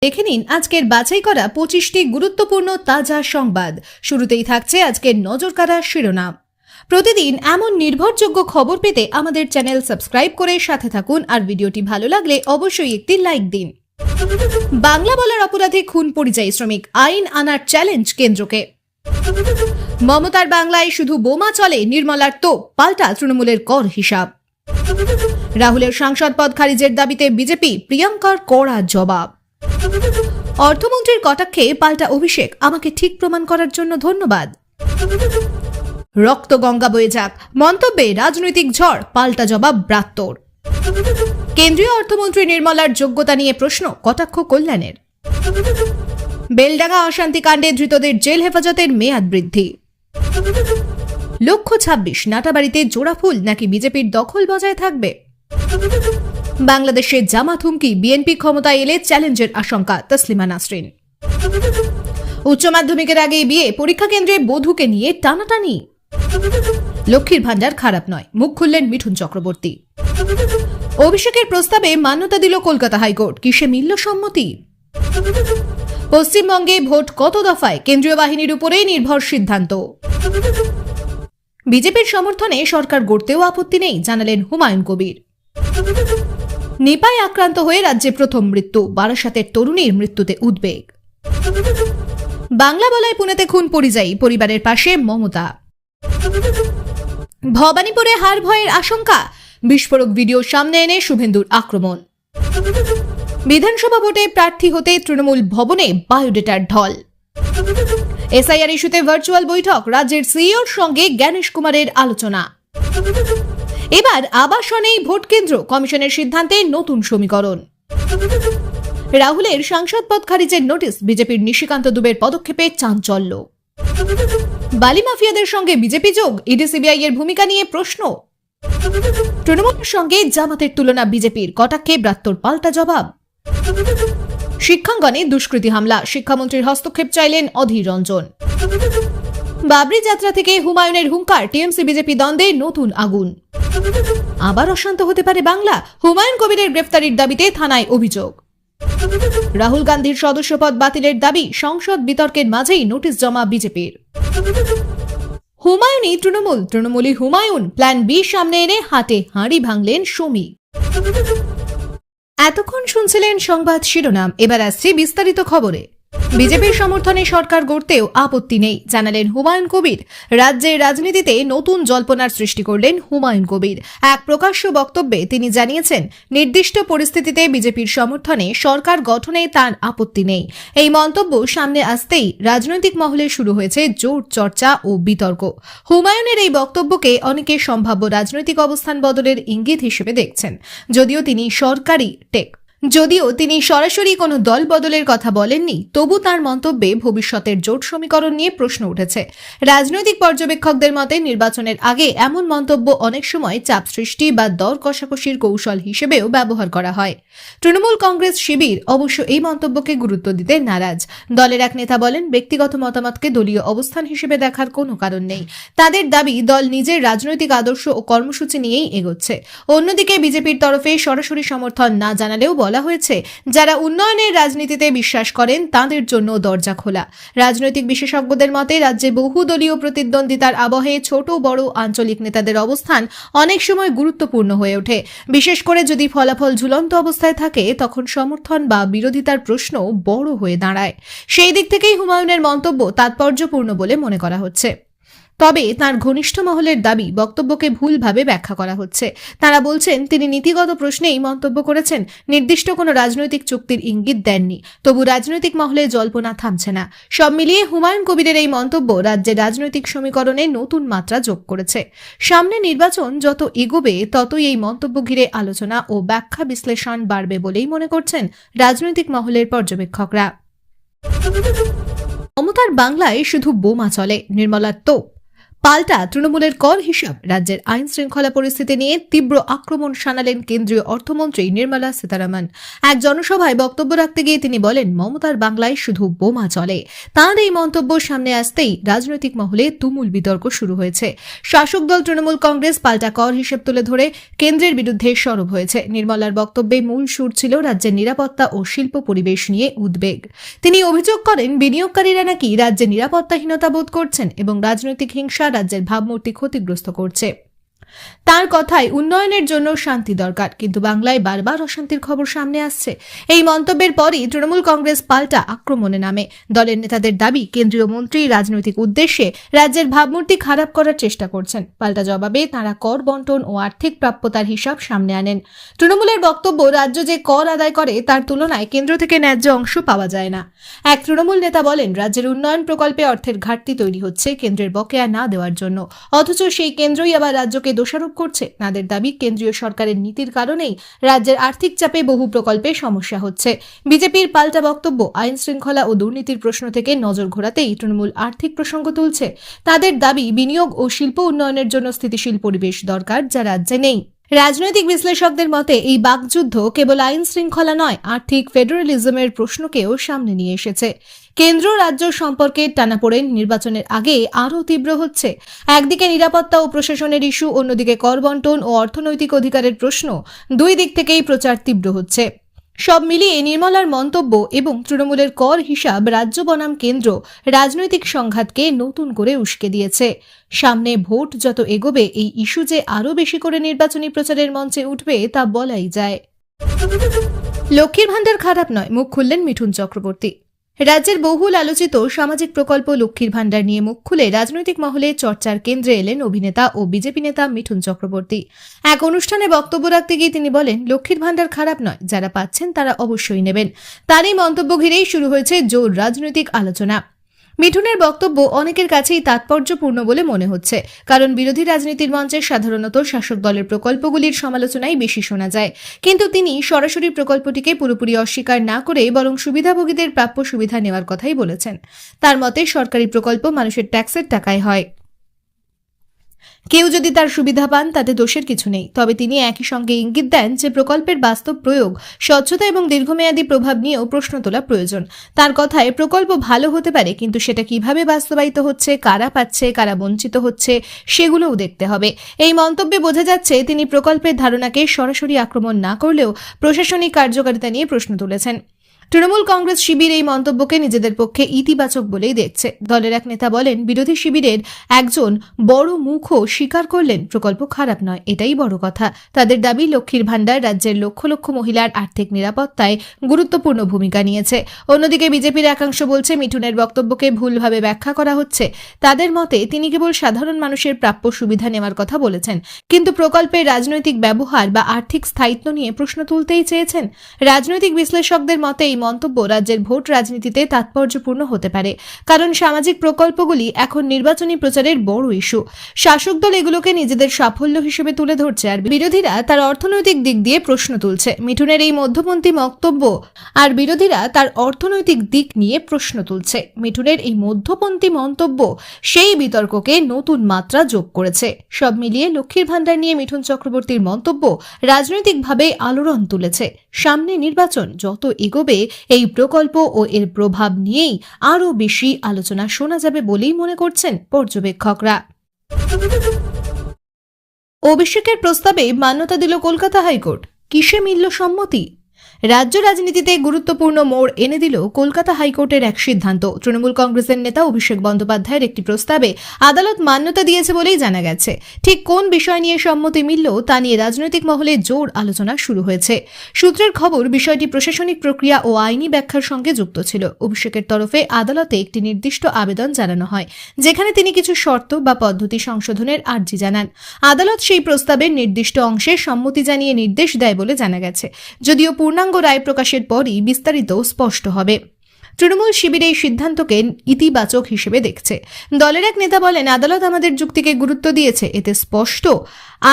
দেখে নিন আজকের বাছাই করা 25টি গুরুত্বপূর্ণ তাজা সংবাদ। শুরুতেই থাকছে আজকের নজরকাড়া শিরোনাম। প্রতিদিন এমন নির্ভরযোগ্য খবর পেতে আমাদের চ্যানেল সাবস্ক্রাইব করে সাথে থাকুন, আর ভিডিওটি ভালো লাগলে অবশ্যই একটি লাইক দিন। বাংলা বলার অপরাধে খুন পরিযায়ী শ্রমিক, আইন আনার চ্যালেঞ্জ কেন্দ্রকে। মমতার বাংলায় শুধু বোমা চলে, নির্মলার তো পাল্টা তৃণমূলের কর হিসাব। রাহুলের সাংসদ পদ খারিজের দাবিতে বিজেপি, প্রিয়াঙ্কার কড়া জবাব। অর্থমন্ত্রীর কটাক্ষে পাল্টা অভিষেক, আমাকে ঠিক প্রমাণ করার জন্য ধন্যবাদ। রক্ত গঙ্গা বয়ে যাক, মন্তব্যে রাজনৈতিক ঝড়, পাল্টা জবাব ব্রাত্যর। কেন্দ্রীয় অর্থমন্ত্রী নির্মলার যোগ্যতা নিয়ে প্রশ্ন, কটাক্ষ কল্যাণের। বেলডাঙ্গা অশান্তি কাণ্ডে ধৃতদের জেল হেফাজতের মেয়াদ বৃদ্ধি। লক্ষ্য 26, নাটাবাড়িতে জোড়া ফুল নাকি বিজেপির দখল বজায় থাকবে। বাংলাদেশে জামাত হুমকি, বিএনপি ক্ষমতায় এলে চ্যালেঞ্জের আশঙ্কা, তসলিমা নাসরিন। উচ্চ মাধ্যমিকের আগে বিয়ে, পরীক্ষা কেন্দ্রে বধূকে নিয়ে টানাটানি। লক্ষ্মীর ভান্ডার খারাপ নয়, মুখ খুললেন মিঠুন চক্রবর্তী। অভিষেকের প্রস্তাবে মান্যতা দিল কলকাতা হাইকোর্ট, কিসে মিলল সম্মতি। পশ্চিমবঙ্গে ভোট কত দফায়, কেন্দ্রীয় বাহিনীর উপরেই নির্ভর সিদ্ধান্ত। বিজেপির সমর্থনে সরকার গড়তেও আপত্তি নেই, জানালেন হুমায়ুন কবির। নিপায় আক্রান্ত হয়ে রাজ্যে প্রথম মৃত্যু, বারাসাতের তরুণীর মৃত্যুতে উদ্বেগ। বাংলা বলায় পুনেতে খুন পরিযায়ী, পরিবারের পাশে মমতা। ভবানীপুরে হার ভয়ের আশঙ্কা, বিস্ফোরক ভিডিও সামনে এনে শুভেন্দুর আক্রমণ। বিধানসভা ভোটে প্রার্থী হতে তৃণমূল ভবনে বায়োডেটার ঢল। এসআইআর ইস্যুতে ভার্চুয়াল বৈঠক, রাজ্যের সিইওর সঙ্গে জ্ঞানেশ কুমারের আলোচনা। এবার আবাসনেই ভোট কেন্দ্র, কমিশনের সিদ্ধান্তে নতুন সমীকরণ। রাহুলের সাংসদ পদ খারিজের নোটিশ, বিজেপির নিশিকান্ত দুবের পদক্ষেপে চাঞ্চল্য। বালি মাফিয়াদের সঙ্গে বিজেপি যোগ, ইডি সিবিআই এর ভূমিকা নিয়ে প্রশ্ন। তৃণমূলের সঙ্গে জামাতের তুলনা বিজেপির, কটাক্ষে ব্রাত্যর পাল্টা জবাব। শিক্ষাঙ্গনে দুষ্কৃতী হামলা, শিক্ষামন্ত্রীর হস্তক্ষেপ চাইলেন অধীর রঞ্জন। বাবরি যাত্রা থেকে হুমায়ুনের হুঙ্কার, টিএমসি বিজেপি দ্বন্দ্বে নতুন আগুন। আবার অশান্ত হতে পারে বাংলা, হুমায়ুন কবিরের গ্রেফতারির দাবিতে থানায় অভিযোগ। রাহুল গান্ধীর সদস্যপদ বাতিলের দাবি, সংসদ বিতর্কের মাঝেই নোটিশ জমা বিজেপির। হুমায়ুনই তৃণমূল, তৃণমূলী হুমায়ুন, প্ল্যান বি সামনে এনে হাতে হাঁড়ি ভাঙলেন সমী। এতক্ষণ শুনছিলেন সংবাদ শিরোনাম, এবার আসছে বিস্তারিত খবরে। বিজেপির সমর্থনে সরকার গড়তেও আপত্তি নেই, জানালেন হুমায়ুন কবির। রাজ্যের রাজনীতিতে নতুন জল্পনার সৃষ্টি করলেন হুমায়ুন কবির। এক প্রকাশ্য বক্তব্যে তিনি জানিয়েছেন, নির্দিষ্ট পরিস্থিতিতে বিজেপির সমর্থনে সরকার গঠনে তার আপত্তি নেই। এই মন্তব্য সামনে আসতেই রাজনৈতিক মহলে শুরু হয়েছে জোর চর্চা ও বিতর্ক। হুমায়ুনের এই বক্তব্যকে অনেকে সম্ভাব্য রাজনৈতিক অবস্থান বদলের ইঙ্গিত হিসেবে দেখছেন। যদিও তিনি সরাসরি কোনো দল বদলের কথা বলেননি, তবু তার মন্তব্যে ভবিষ্যতের জোট সমীকরণ নিয়ে প্রশ্ন উঠেছে। রাজনৈতিক পর্যবেক্ষকদের মতে নির্বাচনের আগে এমন মন্তব্য অনেক সময় চাপ সৃষ্টি বা দর কষাকষির কৌশল হিসেবেও ব্যবহার করা হয়। তৃণমূল কংগ্রেস শিবির অবশ্য এই মন্তব্যকে গুরুত্ব দিতে নারাজ। দলের এক নেতা বলেন, ব্যক্তিগত মতামতকে দলীয় অবস্থান হিসেবে দেখার কোনো কারণ নেই। তাদের দাবি, দল নিজের রাজনৈতিক আদর্শ ও কর্মসূচি নিয়েই এগোচ্ছে। অন্যদিকে বিজেপির তরফে সরাসরি সমর্থন না জানালেও বলা হয়েছে, যারা উন্নয়নের রাজনীতিতে বিশ্বাস করেন তাদের জন্য দরজা খোলা। রাজনৈতিক বিশেষজ্ঞদের মতে রাজ্যে বহুদলীয় প্রতিদ্বন্দ্বিতার আবহে ছোট বড় আঞ্চলিক নেতাদের অবস্থান অনেক সময় গুরুত্বপূর্ণ হয়ে ওঠে। বিশেষ করে যদি ফলাফল ঝুলন্ত অবস্থায় থাকে, তখন সমর্থন বা বিরোধিতার প্রশ্ন বড় হয়ে দাঁড়ায়। সেই দিক থেকেই হুমায়ুনের মন্তব্য তাৎপর্যপূর্ণ বলে মনে করা হচ্ছে। তবে তার ঘনিষ্ঠ মহলের দাবি, বক্তব্যকে ভুলভাবে ব্যাখ্যা করা হচ্ছে। তারা বলছেন, তিনি নীতিগত প্রশ্নেই মন্তব্য করেছেন, নির্দিষ্ট কোনো রাজনৈতিক চুক্তির ইঙ্গিত দেননি। তবু রাজনৈতিক মহলে জল্পনা থামছে না। সব মিলিয়ে হুমায়ুন কবিরের এই মন্তব্য রাজ্যের রাজনৈতিক সমীকরণে নতুন মাত্রা যোগ করেছে। সামনে নির্বাচন যত এগোবে, ততই এই মন্তব্য ঘিরে আলোচনা ও ব্যাখ্যা বিশ্লেষণ বাড়বে বলেই মনে করছেন রাজনৈতিক মহলের পর্যবেক্ষকরা। মমতার বাংলায় শুধু বোমা চলে, নির্মলার তো পাল্টা তৃণমূলের কর হিসাব, রাজ্যের আইন শৃঙ্খলা পরিস্থিতি নিয়ে তীব্র আক্রমণ শানালেন কেন্দ্রীয় অর্থমন্ত্রী নির্মলা সীতারামন। এক জনসভায় বক্তব্য রাখতে গিয়ে তিনি বলেন, মমতার বাংলায় শুধু বোমা চলে। তাঁর এই মন্তব্য সামনে আসতেই রাজনৈতিক মহলে তুমুল বিতর্ক শুরু হয়েছে। শাসক দল তৃণমূল কংগ্রেস পাল্টা কর হিসেব তুলে ধরে কেন্দ্রের বিরুদ্ধে সরব হয়েছে। নির্মলার বক্তব্যে মূল সুর ছিল রাজ্যের নিরাপত্তা ও শিল্প পরিবেশ নিয়ে উদ্বেগ। তিনি অভিযোগ করেন, বিনিয়োগকারীরা নাকি রাজ্যে নিরাপত্তাহীনতা বোধ করছেন এবং রাজনৈতিক হিংসা রাজ্যের ভাবমূর্তি ক্ষতিগ্রস্ত করছে। তার কথায় উন্নয়নের জন্য শান্তি দরকার, কিন্তু বাংলায় বারবার অশান্তির খবর সামনে আসছে। এই মন্তব্যের পরই তৃণমূল কংগ্রেস পাল্টা আক্রমণে নামে। দলের নেতাদের দাবি, কেন্দ্রীয় মন্ত্রী রাজনৈতিক উদ্দেশ্যে রাজ্যের ভাবমূর্তি খারাপ করার চেষ্টা করছেন। পাল্টা জবাবে তাঁরা কর বন্টন ও আর্থিক প্রাপ্যতার হিসাব সামনে আনেন। তৃণমূলের বক্তব্য, রাজ্য যে কর আদায় করে তার তুলনায় কেন্দ্র থেকে ন্যায্য অংশ পাওয়া যায় না। এক তৃণমূল নেতা বলেন, রাজ্যের উন্নয়ন প্রকল্পে অর্থের ঘাটতি তৈরি হচ্ছে কেন্দ্রের বকেয়া না দেওয়ার জন্য, অথচ সেই কেন্দ্রই আবার রাজ্যকে দোষারোপ করছে। তাদের দাবি, কেন্দ্রীয় সরকারের নীতির কারণেই রাজ্যের আর্থিক চাপে বহু প্রকল্পে সমস্যা হচ্ছে। বিজেপির পাল্টা বক্তব্য, আইন শৃঙ্খলা ও দুর্নীতির প্রশ্ন থেকে নজর ঘোরাতেই তৃণমূল আর্থিক প্রসঙ্গ তুলছে। তাদের দাবি, বিনিয়োগ ও শিল্প উন্নয়নের জন্য স্থিতিশীল পরিবেশ দরকার, যা রাজ্যে নেই। রাজনৈতিক বিশ্লেষকদের মতে এই বাকযুদ্ধ কেবল আইন শৃঙ্খলা নয়, আর্থিক ফেডারেলিজমের প্রশ্নকেও সামনে নিয়ে এসেছে। কেন্দ্র রাজ্য সম্পর্কে টানাপোড়েন নির্বাচনের আগে আরও তীব্র হচ্ছে। একদিকে নিরাপত্তা ও প্রশাসনের ইস্যু, অন্যদিকে কর বন্টন ও অর্থনৈতিক অধিকারের প্রশ্ন। দুই দিক থেকেই প্রচার তীব্র হচ্ছে। সব মিলিয়ে নির্মলার মন্তব্য এবং তৃণমূলের কর হিসাব রাজ্য বনাম কেন্দ্র রাজনৈতিক সংঘাতকে নতুন করে উস্কে দিয়েছে। সামনে ভোট যত এগোবে এই ইস্যু যে আরও বেশি করে নির্বাচনী প্রচারের মঞ্চে উঠবে তা বলাই যায়। লক্ষ্মীর ভাণ্ডার খারাপ নয়, মুখ খুললেন মিঠুন চক্রবর্তী। রাজ্যের বহুল আলোচিত সামাজিক প্রকল্প লক্ষ্মীর ভাণ্ডার নিয়ে মুখ খুলে রাজনৈতিক মহলে চর্চার কেন্দ্রে এলেন অভিনেতা ও বিজেপি নেতা মিঠুন চক্রবর্তী। এক অনুষ্ঠানে বক্তব্য রাখতে গিয়ে তিনি বলেন, লক্ষ্মীর ভাণ্ডার খারাপ নয়, যারা পাচ্ছেন তারা অবশ্যই নেবেন। তার এই মন্তব্য ঘিরেই শুরু হয়েছে জোর রাজনৈতিক আলোচনা। মিঠুনের বক্তব্য অনেকের কাছেই তাৎপর্যপূর্ণ বলে মনে হচ্ছে, কারণ বিরোধী রাজনীতির মঞ্চে সাধারণত শাসক দলের প্রকল্পগুলির সমালোচনাই বেশি শোনা যায়। কিন্তু তিনি সরাসরি প্রকল্পটিকে পুরোপুরি অস্বীকার না করে বরং সুবিধাভোগীদের প্রাপ্য সুবিধা নেওয়ার কথাই বলেছেন। তার মতে, সরকারি প্রকল্প মানুষের ট্যাক্সের টাকায় হয়। কেউ যদি তার সুবিধা পান তাতে দোষের কিছু নেই। তবে তিনি একই সঙ্গে ইঙ্গিত দেন যে প্রকল্পের বাস্তব প্রয়োগ, স্বচ্ছতা এবং দীর্ঘমেয়াদী প্রভাব নিয়েও প্রশ্ন তোলা প্রয়োজন। তার কথায়, প্রকল্প ভালো হতে পারে, কিন্তু সেটা কিভাবে বাস্তবায়িত হচ্ছে, কারা পাচ্ছে, কারা বঞ্চিত হচ্ছে, সেগুলোও দেখতে হবে। এই মন্তব্যে বোঝা যাচ্ছে তিনি প্রকল্পের ধারণাকে সরাসরি আক্রমণ না করলেও প্রশাসনিক কার্যকারিতা নিয়ে প্রশ্ন তুলেছেন। তৃণমূল কংগ্রেস শিবির এই মন্তব্যকে নিজেদের পক্ষে ইতিবাচক বলেই দেখছে। দলের এক নেতা বলেন, বিরোধী শিবিরের একজন বড় মুখও স্বীকার করলেন প্রকল্প খারাপ নয়, এটাই বড় কথা। তাদের দাবি, লক্ষ্মীর ভাণ্ডার রাজ্যের লক্ষ লক্ষ মহিলার আর্থিক নিরাপত্তায় গুরুত্বপূর্ণ ভূমিকা নিয়েছে। অন্যদিকে বিজেপির একাংশ বলছে, মিঠুনের বক্তব্যকে ভুলভাবে ব্যাখ্যা করা হচ্ছে। তাদের মতে তিনি কেবল সাধারণ মানুষের প্রাপ্য সুবিধা নেওয়ার কথা বলেছেন, কিন্তু প্রকল্পের রাজনৈতিক ব্যবহার বা আর্থিক স্থায়িত্ব নিয়ে প্রশ্ন তুলতেই চেয়েছেন। রাজনৈতিক বিশ্লেষকদের মতে এই মন্তব্য রাজ্যের ভোট রাজনীতিতে তাৎপর্যপূর্ণ হতে পারে, কারণ সামাজিক প্রকল্পগুলি এখন নির্বাচনী প্রচারের বড় ইস্যু। শাসক দল এগুলোকে নিজেদের সাফল্য হিসেবে তুলে ধরছে, আর বিরোধীরা তার অর্থনৈতিক দিক দিয়ে প্রশ্ন তুলছে। মিঠুনের এই মধ্যপন্থী বক্তব্য আর বিরোধীরা তার অর্থনৈতিক দিক নিয়ে প্রশ্ন তুলছে। মিঠুনের এই মধ্যপন্থী মন্তব্য সেই বিতর্ককে নতুন মাত্রা যোগ করেছে। সব মিলিয়ে লক্ষ্মীর ভাণ্ডার নিয়ে মিঠুন চক্রবর্তীর মন্তব্য রাজনৈতিকভাবে আলোড়ন তুলেছে। সামনে নির্বাচন যত এগোবে এই প্রকল্প ও এর প্রভাব নিয়েই আরও বেশি আলোচনা শোনা যাবে বলেই মনে করছেন পর্যবেক্ষকরা। অভিষেকের প্রস্তাবে মান্যতা দিল কলকাতা হাইকোর্ট, কিসে মিলল সম্মতি? রাজ্য রাজনীতিতে গুরুত্বপূর্ণ মোড় এনে দিল কলকাতা হাইকোর্টের এক সিদ্ধান্ত। তৃণমূল কংগ্রেসের নেতা অভিষেক বন্দ্যোপাধ্যায়ের একটি প্রস্তাবে আদালত মান্যতা দিয়েছে বলেই জানা গেছে। ঠিক কোন বিষয় নিয়ে সম্মতি মিলল তা নিয়ে রাজনৈতিক মহলে জোর আলোচনা শুরু হয়েছে। সূত্রের খবর, বিষয়টি প্রশাসনিক প্রক্রিয়া ও আইনি ব্যাখ্যার সঙ্গে যুক্ত ছিল। অভিষেকের তরফে আদালতে একটি নির্দিষ্ট আবেদন জানানো হয়, যেখানে তিনি কিছু শর্ত বা পদ্ধতি সংশোধনের আর্জি জানান। আদালত সেই প্রস্তাবের নির্দিষ্ট অংশে সম্মতি জানিয়ে নির্দেশ দেয় বলে জানা গেছে, যদিও পূর্ণাঙ্গ রায় প্রকাশের পরই বিস্তারিত স্পষ্ট হবে। তৃণমূল শিবির এই সিদ্ধান্তকে ইতিবাচক হিসেবে দেখছে। দলের এক নেতা বলেন, আদালত আমাদের যুক্তিকে গুরুত্ব দিয়েছে, এতে স্পষ্ট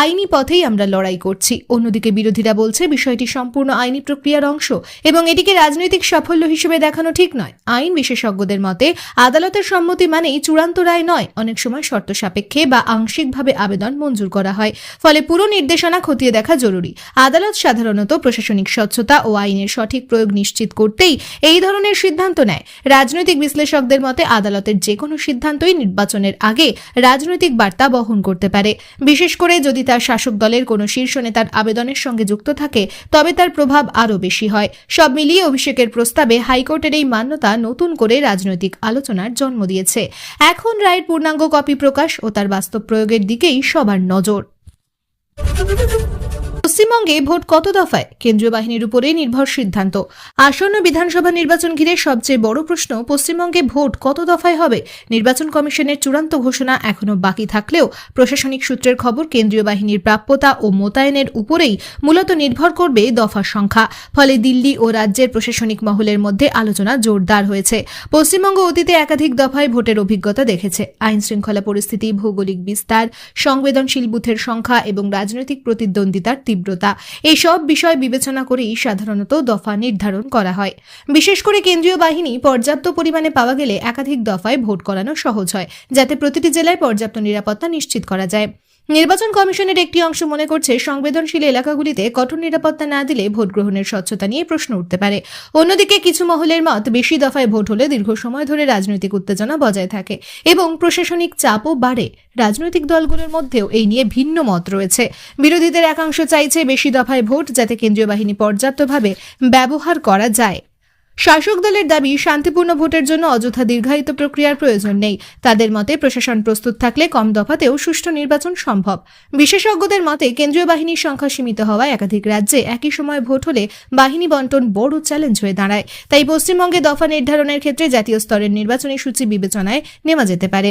আইনি পথেই আমরা লড়াই করছি। অন্যদিকে বিরোধীরা বলছে বিষয়টি সম্পূর্ণ আইনি প্রক্রিয়ার অংশ এবং এটিকে রাজনৈতিক সাফল্য হিসেবে দেখানো ঠিক নয়। আইন বিশেষজ্ঞদের মতে আদালতের সম্মতি মানেই চূড়ান্ত রায় নয়, অনেক সময় শর্ত সাপেক্ষে বা আংশিকভাবে আবেদন মঞ্জুর করা হয়, ফলে পুরো নির্দেশনা খতিয়ে দেখা জরুরি। আদালত সাধারণত প্রশাসনিক স্বচ্ছতা ও আইনের সঠিক প্রয়োগ নিশ্চিত করতেই এই ধরনের সিদ্ধান্ত নেয়। রাজনৈতিক বিশ্লেষকদের মতে আদালতের যে কোনো সিদ্ধান্তই নির্বাচনের আগে রাজনৈতিক বার্তা বহন করতে পারে, বিশেষ করে যদি তার শাসক দলের কোনো শীর্ষ নেতার আবেদনের সঙ্গে যুক্ত থাকে, তবে তার প্রভাব আরও বেশি হয়। সব মিলিয়ে অভিষেকের প্রস্তাবে হাইকোর্টের এই মান্যতা নতুন করে রাজনৈতিক আলোচনার জন্ম দিয়েছে। এখন রায়ের পূর্ণাঙ্গ কপি প্রকাশ ও তার বাস্তব প্রয়োগের দিকেই সবার নজর। পশ্চিমবঙ্গে ভোট কত দফায়? কেন্দ্রীয় বাহিনীর উপরে নির্ভর সিদ্ধান্ত। আসন্ন বিধানসভা নির্বাচন ঘিরে সবচেয়ে বড় প্রশ্ন, পশ্চিমবঙ্গে ভোট কত দফায় হবে? নির্বাচন কমিশনের চূড়ান্ত ঘোষণা এখনো বাকি থাকলেও প্রশাসনিক সূত্রের খবর, কেন্দ্রীয় বাহিনীর প্রাপ্যতা ও মোতায়েনের উপরেই মূলত নির্ভর করবে দফার সংখ্যা। ফলে দিল্লি ও রাজ্যের প্রশাসনিক মহলের মধ্যে আলোচনা জোরদার হয়েছে। পশ্চিমবঙ্গ অতীতে একাধিক দফায় ভোটের অভিজ্ঞতা দেখেছে। আইন শৃঙ্খলা পরিস্থিতি, ভৌগোলিক বিস্তার, সংবেদনশীল বুথের সংখ্যা এবং রাজনৈতিক প্রতিদ্বন্দ্বিতার তীব্রতা, এই সব বিষয় বিবেচনা করেই সাধারণত দফা নির্ধারণ করা হয়। বিশেষ করে কেন্দ্রীয় বাহিনী পর্যাপ্ত পরিমাণে পাওয়া গেলে একাধিক দফায় ভোট করানো সহজ হয়, যাতে প্রতিটি জেলায় পর্যাপ্ত নিরাপত্তা নিশ্চিত করা যায়। নির্বাচন কমিশনের একটি অংশ মনে করছে, সংবেদনশীল এলাকাগুলিতে কঠোর নিরাপত্তা না দিলে ভোট গ্রহণের স্বচ্ছতা নিয়ে প্রশ্ন উঠতে পারে। অন্যদিকে কিছু মহলের মত, বেশি দফায় ভোট হলে দীর্ঘ সময় ধরে রাজনৈতিক উত্তেজনা বজায় থাকে এবং প্রশাসনিক চাপও বাড়ে। রাজনৈতিক দলগুলোর মধ্যেও এই নিয়ে ভিন্ন মত রয়েছে। বিরোধীদের একাংশ চাইছে বেশি দফায় ভোট, যাতে কেন্দ্রীয় বাহিনী পর্যাপ্তভাবে ব্যবহার করা যায়। শাসক দলের দাবি, শান্তিপূর্ণ ভোটের জন্য অযথা দীর্ঘায়িত প্রক্রিয়ার প্রয়োজন নেই। তাদের মতে প্রশাসন প্রস্তুত থাকলে কম দফাতেও সুষ্ঠু নির্বাচন সম্ভব। বিশেষজ্ঞদের মতে কেন্দ্রীয় বাহিনীর সংখ্যা সীমিত হওয়ায় একাধিক রাজ্যে একই সময়ে ভোট হলে বাহিনী বন্টন বড় চ্যালেঞ্জ হয়ে দাঁড়ায়। তাই পশ্চিমবঙ্গে দফা নির্ধারণের ক্ষেত্রে জাতীয় স্তরের নির্বাচনী সূচি বিবেচনায় নেওয়া যেতে পারে।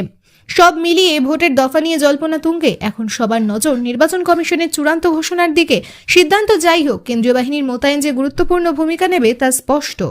সব মিলিয়ে ভোটের দফা নিয়ে জল্পনা তুঙ্গে। এখন সবার নজর নির্বাচন কমিশনের চূড়ান্ত ঘোষণার দিকে। সিদ্ধান্ত যাই হোক, কেন্দ্রীয় বাহিনীর মোতায়েন যে গুরুত্বপূর্ণ ভূমিকা নেবে তা স্পষ্ট।